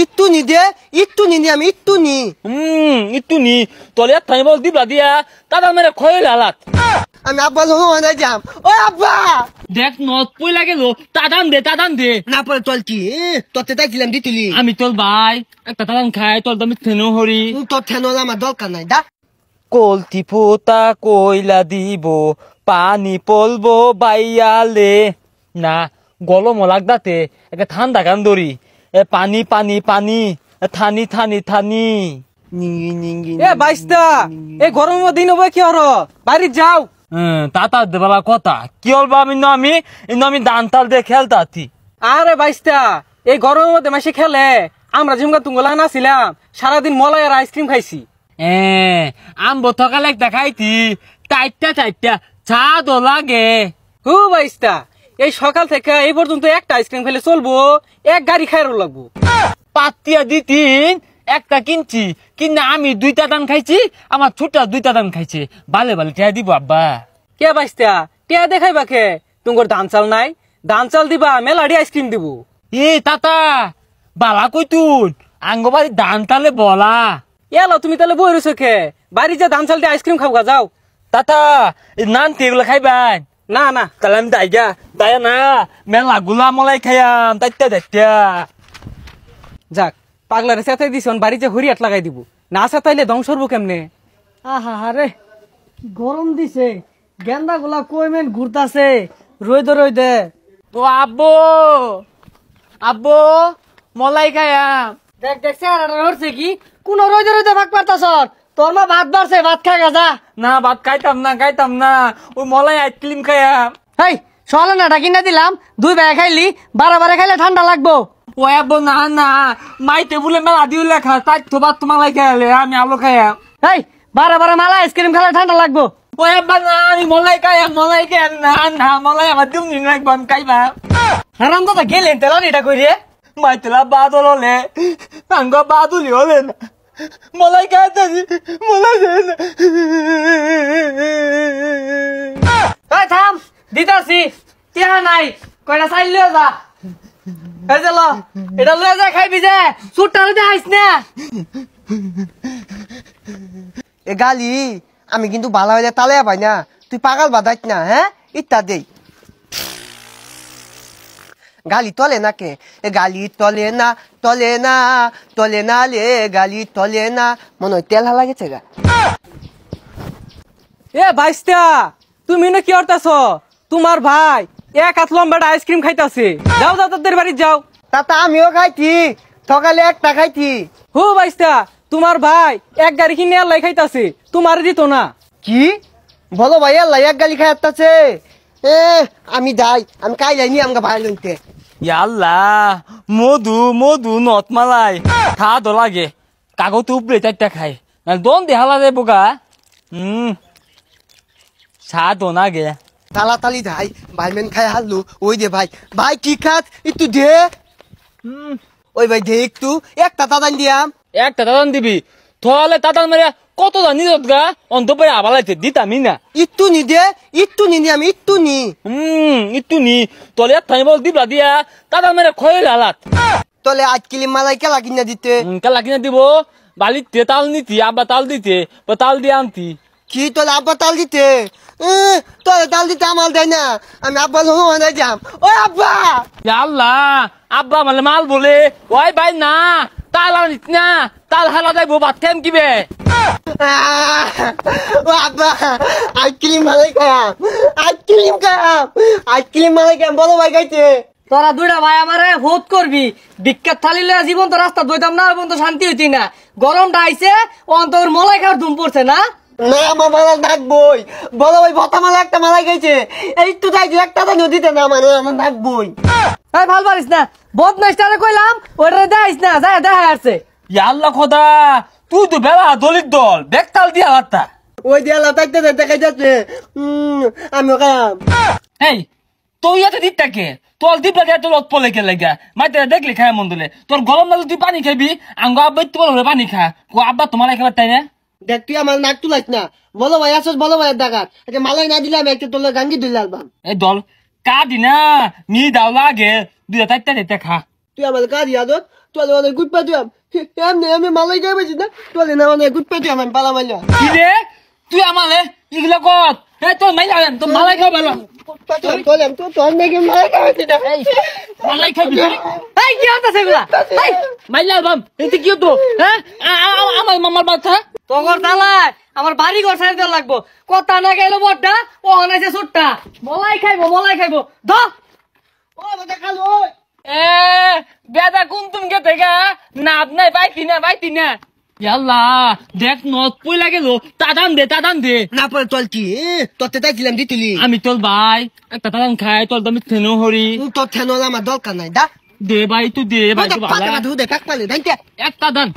ইট্টু নি দে, ইট্টু নি আমি ইট্টু নি। ইট্টু নি তোলে থাই বল দিবলা দিয়া তাদা মেরে খয়ে লালাত। আমি আব্বা লোক মানে যাম। ও আব্বা দেখ নত পই লাগে লো তাদান দে না পরে তোর কি তোতে তাইছিলাম দিতুলি। আমি তোর ভাই একটা তাদান খাই তোর দামি থেনো হরি তোর ঠেনো আমার দরকার নাই দা। কলতি ফোতা কইলা দিব পানি পলবো বাইয়ালে না গলম লাগদাতে একটা ঠান্ডা গান ধরি পানি পানি পানি থানি থানি থানি নিঙ্গি নিঙ্গি এ বাইস্তা এ গরমের দিন হবে কি হলো বাড়ি যাও। তাতা দেবালা কথা কি হল আমি দান্তাল দিয়ে খেলতাতি। আরে বাইস্তা এই গরমের মধ্যে মাসে খেলে আমরা ঝুমকা তুঙ্গলা নাছিলাম সারাদিন মলাই আর আইসক্রিম খাইছি। আমবো থকালে একটা খাইতি টাইটটা চা দো লাগে। হু বাইস্তা এই সকাল থেকে এই পর্যন্ত একটা আইসক্রিম খেলে চলবো এক গাড়ি খাইরও লাগবো। পাতিয়া দিতিন একটা কিনছি কিনা আমি 2টা দান খাইছি আমার ছোট 2টা দান খাইছে বালে টিয়া দিব আব্বা। কে বাইস্তা টিয়া দেখাই বাকে তুঙ্গর ধান চাল নাই ধান চাল দিবা মেলাডি আইসক্রিম দিব। তাতা বালা কইতুন আঙ্গবাড়ি দান তালে বলা এলো তুমি তাহলে বই রয়েছো খে বাড়ি যা ধান চাল দিয়ে আইসক্রিম খাওয়া যাও। তাতা নান তেগুলো খাইবাই না না তাহলে আমি দায়া না মেলা গুলা মলাই খাইয়াম তাইতা যাক পাগলারে চেতাই দিছ বাড়ি যে হরিয়াট লাগাই দিব না চেতাইলে ধ্বংস হবো কেমনে। আহা রে গরম দিছে গেন্দা গুলা কইমেন ঘুরতাছে রই দে। তো আব্বো মলাই খাইয়াম। দেখ চেহারাটা হচ্ছে কি কোন রই দে ভাগ পারতাছ তোর মা ভাত বাড়ছে ভাত খা গা যা। না ভাত খাইতাম না ওই মলাই আইসক্রিম খাইয়াম। হেই সকালে না কিনা দিলাম 2 ভাই খাইলি বারে খাইলে ঠান্ডা লাগবো। ও আব্বো না মাই টেবুলে মেলা দিও লেখা তাই তো ভাত তোমালাই খাইলে আমি আলো খাইয়াম। হেই বারে মালা আইসক্রিম খেলে ঠান্ডা লাগবো। ও আব্বা না আমি মলাই খাইয়াম না মলাই আমার দিম নি রাখবো আমি খাইবাম। হারাম দাদা গেলেন তেলা এটা কই রে মাই তেলা বাদল হলে আঙ্গ বাদুলি হলে না মলাই খাইতাছি মলাই খাই না। এই থাম দিতাছি টিয়া নাই কয়টা চাইল লিয়ে যা। এই যে ল এটা লয়ে যা খাইবি যে সুটটা লইতে আইস না। এ গালি আমি কিন্তু ভালো হইলে তালে পাই না তুই পাগল বাদাইত না হ্যাঁ ইত্যা দেই গালি তলে না কে এ গালি তলে না লে গালি তলে না মনে হয় তেল হালা গেছে গা। এ বাইস্তা তুমি না কি করতেছ তোমার ভাই এক হাত লম্বাটা আইসক্রিম খাইতাছে যাও তাদের বাড়ি যাও। তাতা আমিও খাইছি সকালে একটা খাইছি। হু বাইস্তা তোমার ভাই এক গাড়ি কিনে আল্লাহ খাইতাছে তোমার দিত না। কি বলো ভাই আল্লাহ এক গালি খাই আসতেছে। আমি যাই আমি কাই যাইনি আমাকে ভাই লইতে। আল্লাহ মধু নত মালাই খা দো লাগে কাগজ উপরে 4টা খাই দন দেহালা রে বোকা সা দো না গে তালি যাই ভাই মেন খাই হারলু ওই দে ভাই কি খাত একটু দে। ওই ভাই দে একটু একটা তাদান দিয়াম। একটা দাদান দিবি তাহলে দাদান মেরে কত জানি গা অন্ত পাই আবালাইতে দিতামি না। ইট্টু নি দে ইট্টু নি আমি ইট্টু নি। ইট্টু নি তোলে থাই বল দিবলা দিয়া দাদান মেরে খয়ে লালাত। তলে আজ কিলি মালাই কেলা কিনা দিতে কালা কিনা দিব বালিতে তাল নিতি আব্বা তাল দিতে তাল দিয়ে আনতি। কি তোলে আব্বা তাল দিতে তোলে তাল দিতে আমার দেয় না আমি আব্বা লোক মানে যাম। ও আব্বা আল্লাহ আব্বা মানে মাল বলে ওই ভাই না তাল আনিস না তাল হালা যাইবো ভাত খাইম কিবে। ও আব্বা আইসক্রিম মালাই খাম আইসক্রিম মালাই খাম বলো ভাই খাইছে। তোরা 2টা ভাই আমারে ভোট করবি বিখ্যাত থালি লয়ে জীবন তো রাস্তা দইতাম না এবং তো শান্তি হইতি না গরমটা আইছে অন্তর মলাই খাওয়ার ধুম পড়ছে না। না আমার মালা ডাকবই বলো ভাই ভতা মালা একটা মালাই খাইছে এই তো যাই একটা তো নদীতে না মানে আমার ডাকবই। এই ভাল পারিস না বদমাইশটারে কইলাম ওরে দেখাইস না যায় দেখা আসছে। আল্লাহ খোদা তুই তো বেলা দলিত দল বেকতাল দিয়া হাত্তা ওই দেয়ালা তাইতে দেখাই যাচ্ছে আমি খাম। এই তুই এত দিকটাকে তোর দিবলা দিয়ে তোর পলে কে লাগা মাইতে দেখলি খায় মন দিলে তোর গরম না তুই পানি খাবি আঙ্গ আব্বা তো বলে পানি খা আব্বা তোমার খাবার তাই না। দেখ তুই আমার নাক তুলাইস না বলো ভাই আসস বলো ভাই ডাকাত আচ্ছা মালাই না দিলে আমি একটা তোলে গাঙ্গি দিলে আলবাম। এই দল কাদি না মি দাও লাগে 2টা 4টা খা। তুই আমার কাজ ইয়াদত তোলে অনেক গুড পাতি এমনি আমি মালাই গায়ে বেছি না তোলে না অনেক গুড পাতি আমি পালা মাইলা কি রে তুই আমালে এগুলো কর এ তোর মাইলা তো মালাই খাও ভালো তোলে আমি তো তোর নাকি মালাই গায়ে বেছি না মালাই খাবি এই কি হতাছে এগুলা এই মাইলা বাম এতে কি হতো হ্যাঁ আমার মামার বাচ্চা তোর তালায় আমার বাড়ি ঘর সাইড দেওয়া লাগবো কথা না গেল বড়টা ও হনাইছে ছোটটা মলাই খাইবো ধ ও বাবা খালো এ বেদা কোন তুমি কে থেকে না আপনাই পাইতি না ইয়াল্লা দেখ নদ পই লাগে লো তাদান দে না পরে তোল কি তোতে তাই দিলাম দিতুলি আমি তোর ভাই একটা তাদান খাই তোর দামি থেনো হরি তোর থেনলা আমার দরকার নাই দা দে ভাই তুই দে ভাই পাতা ধু দে কাক পালে দাইতে একটা দান